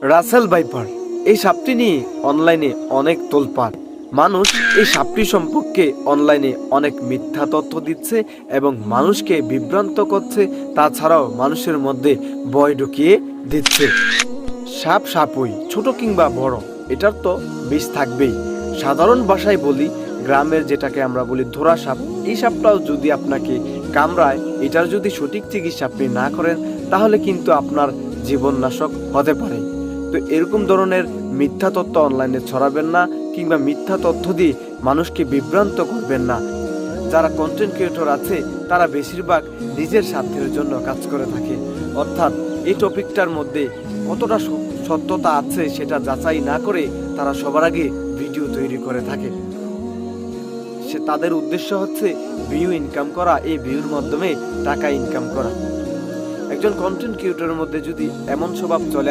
Russell viper এই সাপটি নিয়ে অনলাইনে অনেক তোলপাড়। মানুষ এই সাপটি সম্পর্কে অনলাইনে অনেক মিথ্যা তথ্য দিচ্ছে এবং মানুষকে বিভ্রান্ত করছে। তাছাড়াও মানুষের মধ্যে ভয় ঢুকিয়ে দিচ্ছে। সাপ সাপই, ছোট কিংবা বড়, এটার তো বিষ থাকবেই। সাধারণ ভাষায় বলি, গ্রামের যেটাকে আমরা বলি ধরা সাপ, এই সাপটাও যদি আপনাকে কামড়ায়, এটার যদি সঠিক চিকিৎসা আপনি না করেন, তাহলে কিন্তু আপনার জীবননাশক হতে পারে। তো এরকম ধরনের মিথ্যা তথ্য অনলাইনে ছড়াবেন না, কিংবা মিথ্যা তথ্য দিয়ে মানুষকে বিভ্রান্ত করবেন না। যারা কন্টেন্ট ক্রিয়েটর আছে তারা বেশিরভাগ নিজের স্বার্থের জন্য কাজ করে থাকে, অর্থাৎ এই টপিকটার মধ্যে কতটা সত্যতা আছে সেটা যাচাই না করে তারা সবার আগে ভিডিও তৈরি করে থাকে। তাদের উদ্দেশ্য হচ্ছে ভিউ ইনকাম করা, এই ভিউর মাধ্যমে টাকা ইনকাম করা। একজন কন্টেন্ট ক্রিয়েটরের মধ্যে যদি এমন স্বভাব চলে